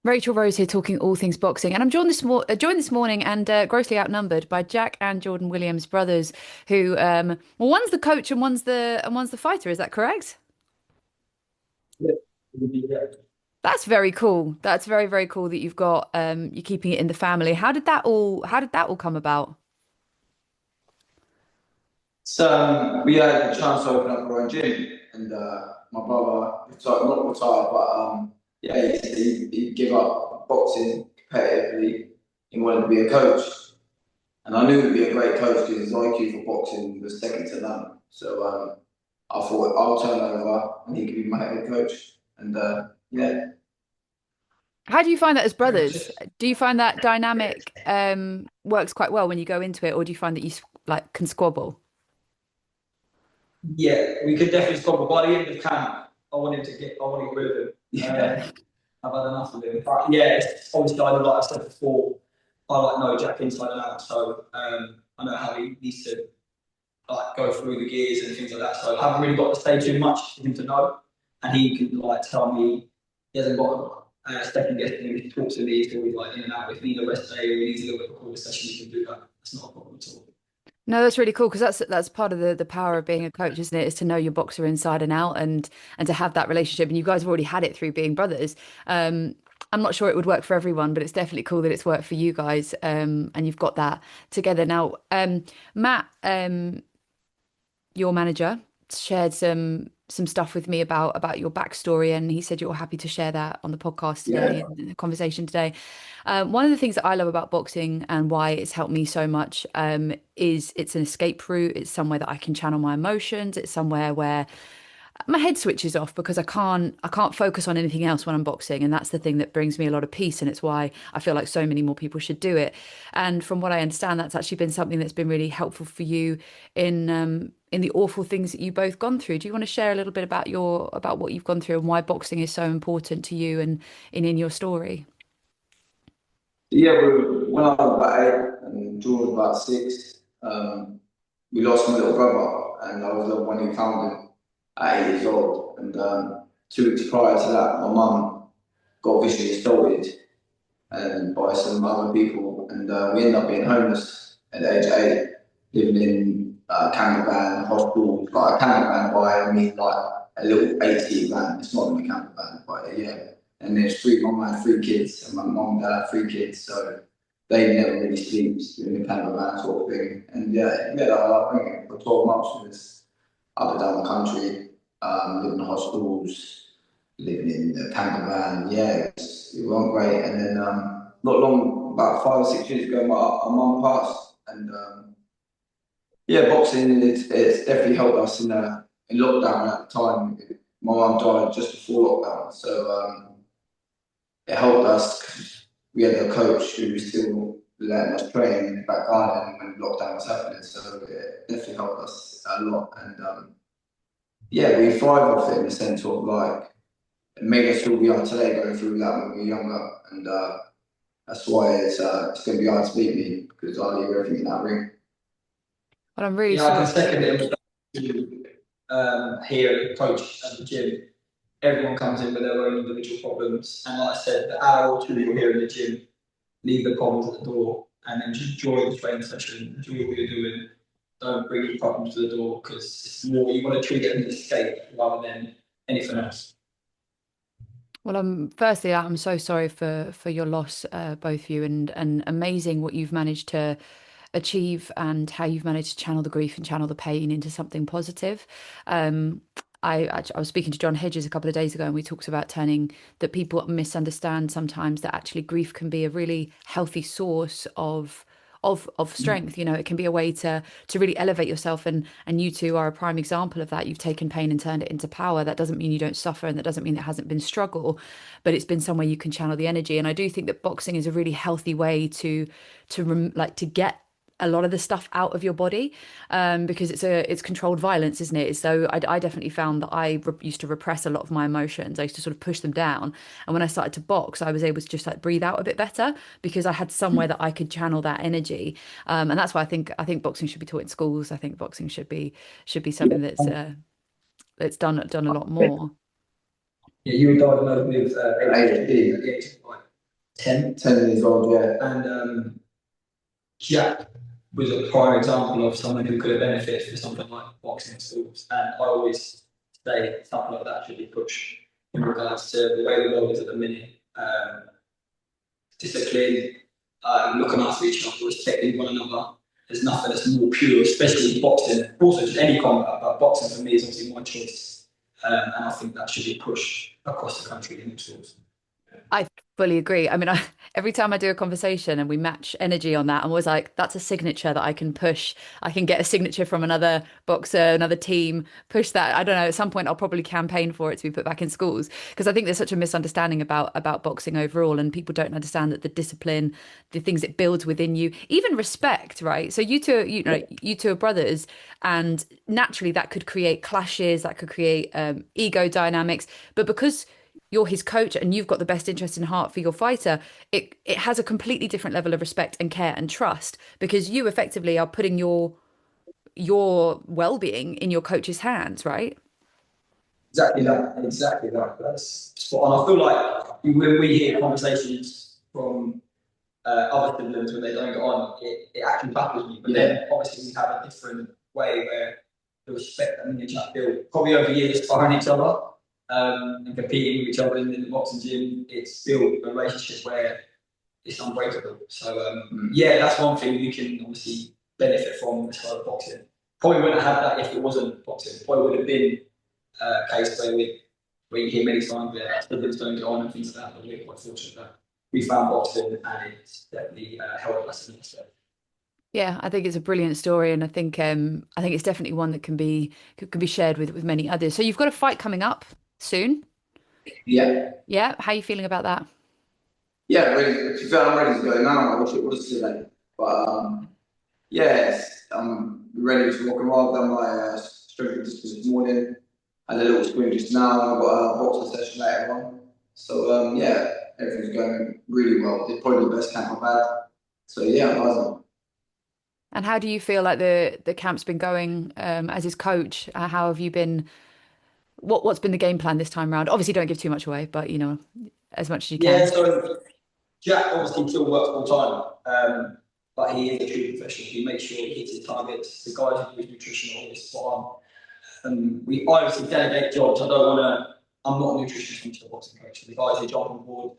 Rachel Rose here, talking all things boxing, and I'm joined this morning and grossly outnumbered by Jack and Jordan Williams brothers, who well, one's the coach and one's the fighter. Is that correct? Yeah, it would be great. That's very cool. That's very cool that you've got you're keeping it in the family. How did that all come about? So we had the chance to open up our own gym, and my brother retired, not retired, but yeah, he gave up boxing competitively. He wanted to be a coach, and I knew he'd be a great coach because his IQ for boxing was second to none. So I thought I'll turn over, and he could be my head coach. And yeah, How do you find that as it was brothers? just Do you find that dynamic works quite well when you go into it, or do you find that like can squabble? Yeah, we could definitely stop. But by the end of camp, I want to get rid of him. yeah. I've had enough of him. But yeah, obviously, like I said before, I like know Jack inside and out, so I know how he needs to like go through the gears and things like that. So I haven't really got to say too much for him to know, and he can like tell me he hasn't got second guessing him. He talks to me, he's always like in and out. If he needs a rest day or he needs a little bit of a call session, he can do that. That's not a problem at all. No, that's really cool because that's part of the power of being a coach, isn't it? Is to know your boxer inside and out and to have that relationship. And you guys have already had it through being brothers. I'm not sure it would work for everyone, but it's definitely cool that it's worked for you guys. And you've got that together now. Matt, your manager, shared some stuff with me about your backstory, and he said you're happy to share that on the podcast today Yeah. and the conversation today. One of the things that I love about boxing and why it's helped me so much is it's an escape route. It's somewhere that I can channel my emotions. It's somewhere where my head switches off because I can't focus on anything else when I'm boxing, and that's the thing that brings me a lot of peace, and it's why I feel like so many more people should do it. And from what I understand, that's actually been something that's been really helpful for you in the awful things that you both gone through. Do you want to share a little bit about what you've gone through and why boxing is so important to you and in your story? Yeah, when I was about eight and Jordan was about six, we lost my little brother, and I was the one who found him at 8 years old. And 2 weeks prior to that, my mum got viciously assaulted and by some other people, and we ended up being homeless at the age of eight, living in a camper van, hospital. Like a camper van, by I mean like a little 80 van. It's not really a camper van, but yeah. And there's three. My mum had three kids, and my mum and dad had three kids, so they never really slept in the camper van sort of thing. And yeah, yeah, I think for 12 months we was up and down the country, living in hospitals, living in the camper van. Yeah, it went great. And then not long, about 5 or 6 years ago, my mum passed, and yeah, boxing it's definitely helped us in lockdown at the time. My mum died just before lockdown, so it helped us 'cause we had a coach who was still letting us train in the back garden when lockdown was happening. So it definitely helped us a lot. And yeah, we thrive off it in the sense of like it made us who we are today going through that when we were younger. And that's why it's going to be hard to beat me because I leave everything in that ring. Well, I'm really Yeah, I sorry. can second it. Here, coach at the gym, everyone comes in with their own individual problems, and like I said, the hour or two you're here in the gym, leave the problems at the door, and then just enjoy the training session, enjoy what you're doing. Don't bring your problems to the door because it's more you want to treat it as an escape rather than anything else. Well, firstly, I'm so sorry for your loss, both of you, and amazing what you've managed to achieve and how you've managed to channel the grief and channel the pain into something positive. Um, I was speaking to John Hedges a couple of days ago, and we talked about turning that people misunderstand sometimes that actually grief can be a really healthy source of strength. You know, it can be a way to really elevate yourself, and you two are a prime example of that. You've taken pain and turned it into power. That doesn't mean you don't suffer, and that doesn't mean it hasn't been struggle, but it's been somewhere you can channel the energy. And I do think that boxing is a really healthy way to get a lot of the stuff out of your body, because it's controlled violence, isn't it? So I definitely found that used to repress a lot of my emotions. I used to sort of push them down, and when I started to box, I was able to just like breathe out a bit better because I had somewhere that I could channel that energy. And that's why I think boxing should be taught in schools. I think boxing should be something that's done a lot more. Yeah, you were diagnosed with ADHD ADHD. at the age of 5. 10. 10 years old, yeah. And Jack was a prime example of someone who could have benefited from something like boxing in schools. And I always say something like that should be pushed in regards to the way the world is at the minute. Discipline, looking after each other, respecting one another. There's nothing that's more pure, especially in boxing. Also, just any combat, but boxing for me is obviously my choice. And I think that should be pushed across the country in schools. I fully agree. I mean, every time I do a conversation and we match energy on that, I'm always like, that's a signature that I can push. I can get a signature from another boxer, another team, push that. I don't know, at some point I'll probably campaign for it to be put back in schools because I think there's such a misunderstanding about boxing overall and people don't understand that the discipline, the things it builds within you, even respect, right? So you two are brothers and naturally that could create clashes, that could create ego dynamics, but because you're his coach and you've got the best interest in heart for your fighter, it has a completely different level of respect and care and trust because you effectively are putting your well-being in your coach's hands, right? Exactly that. Exactly that. That's spot on. I feel like when we hear conversations from other siblings when they don't get on, it actually baffles me. But then obviously we have a different way where the respect that me and Jack built, probably over years sparring each other and competing with each other in the boxing gym, it's built a relationship where it's unbreakable. So yeah, that's one thing we can obviously benefit from this side of boxing. Probably wouldn't have that if it wasn't boxing. Probably would have been a case where you hear many times where siblings don't get on and things like that. But we're quite fortunate that we found boxing and it's definitely helped us in this way. Yeah, I think it's a brilliant story, and I think it's definitely one that can be shared with many others. So you've got a fight coming up soon. Yeah. Yeah, how are you feeling about that? Yeah, ready. To be fair, I'm ready to go now. I wish it was today. But yes, I'm ready to walk around. I've done my strength this morning. Had a little sprint just now. I've got a boxing session later on. So yeah, everything's going really well. It's probably the best camp I've had. So yeah, I'm buzzing. And how do you feel like the camp's been going as his coach? How have you been? What's been the game plan this time around? Obviously, don't give too much away, but as much as you Yeah, can. so Jack obviously still works full time, but he is a true professional. He makes sure he hits his targets. The guys who do his nutrition are always spot on. We obviously delegate jobs. I don't want to. I'm not a nutritionist, I'm just a boxing coach. The guys who jump on board,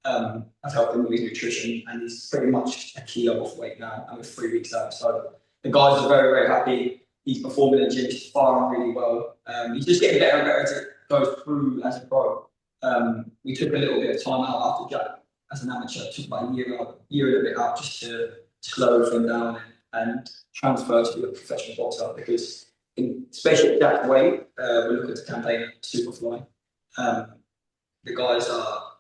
I've helped him with his nutrition, and he's pretty much a kilo off weight now, and we're 3 weeks out. So the guys are very, very happy. He's performing in the gym, he's firing really well. He's just getting better and better as it goes through as a pro. We took a little bit of time out after Jack as an amateur. It took about a year and a bit out just to slow everything down and transfer to be a professional boxer because especially at that weight, we're looking to campaign at Superfly. The guys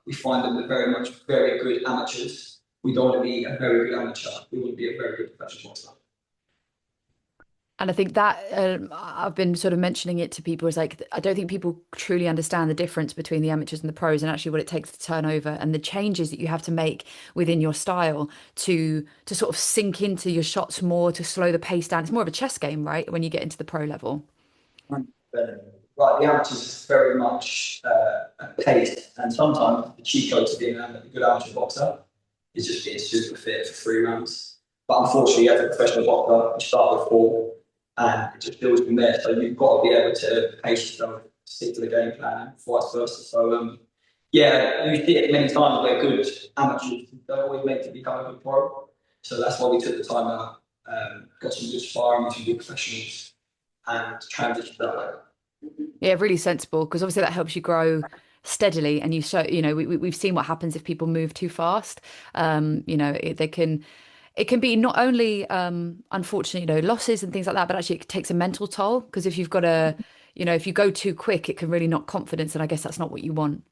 we find them very much very good amateurs. We don't want to be a very good amateur. We want to be a very good professional boxer. And I think that I've been sort of mentioning it to people is like, I don't think people truly understand the difference between the amateurs and the pros and actually what it takes to turn over and the changes that you have to make within your style to sort of sink into your shots more, to slow the pace down. It's more of a chess game, right? When you get into the pro level. Right, the amateurs is very much a pace, and sometimes the cheat code to being a good amateur boxer is just being super fit for 3 rounds. But unfortunately, as a professional boxer, you start with 4, and it just builds from there. So you've got to be able to pace yourself, stick to the game plan, and vice versa. So yeah, you see it many times where good amateurs don't always make to become a good pro. So that's why we took the time out, got some good sparring with some good professionals, and transitioned that way. Yeah, really sensible because obviously that helps you grow steadily and you show, we've seen what happens if people move too fast. It can be not only unfortunate, losses and things like that, but actually it takes a mental toll because if you've got if you go too quick, it can really knock confidence, and I guess that's not what you want.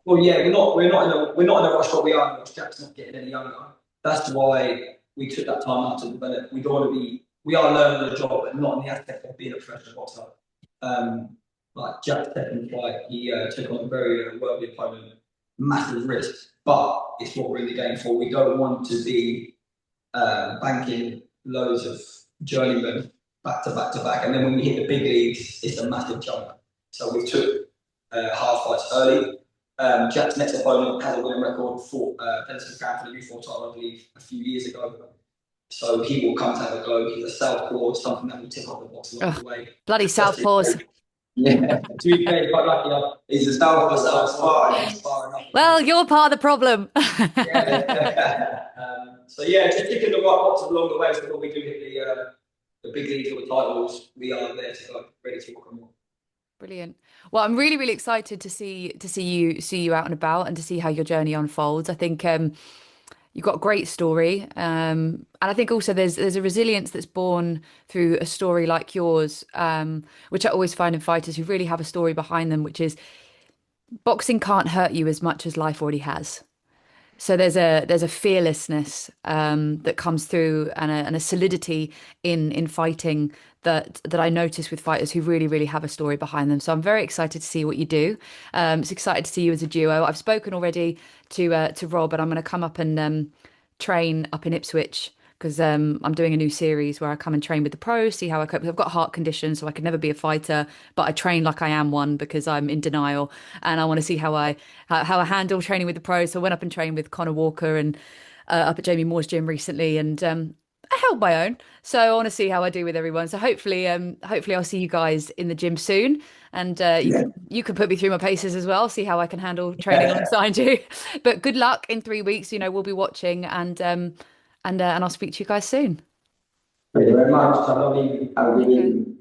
Well, yeah, we're not in a rush, but we are in a rush. Jack's not getting any younger. That's why we took that time out to develop. We don't want to be. We are learning the job, but not in the aspect of being a professional boxer. Like Jack's second fight, he took on a very worthy opponent, massive risk, but it's what we're in the game for. We don't want to be banking loads of journeymen back to back to back, and then when we hit the big leagues, it's a massive jump. So we took hard fights early. Jack's next opponent has a winning record, fought Benson Fan for the U4 title, I believe, a few years ago. So he will come to have a go. He's a southpaw, something that will tick off the box along the way. Bloody southpaws. Yeah, To be fair, quite lucky. he's a southpaw. Well, you're part of the problem. Yeah. So yeah, just ticking the right boxes along the way. So when we do hit the big league for the titles, we are there to go, ready to walk on more. Brilliant. Well, I'm really, really excited to see you out and about and to see how your journey unfolds. I think you've got a great story, and I think also there's a resilience that's born through a story like yours, which I always find in fighters who really have a story behind them, which is boxing can't hurt you as much as life already has. So there's a fearlessness that comes through and a solidity in fighting that I notice with fighters who really, really have a story behind them. So I'm very excited to see what you do. It's excited to see you as a duo. I've spoken already to Rob, and I'm going to come up and train up in Ipswich because I'm doing a new series where I come and train with the pros, see how I cope. I've got a heart condition, so I could never be a fighter, but I train like I am one because I'm in denial, and I want to see how I handle training with the pros. So I went up and trained with Connor Walker and up at Jamie Moore's gym recently, and I held my own. So I want to see how I do with everyone. So hopefully I'll see you guys in the gym soon, and you can put me through my paces as well. See how I can handle training alongside you. But good luck in 3 weeks. We'll be watching, and I'll speak to you guys soon. Thank you very much. Have a good evening.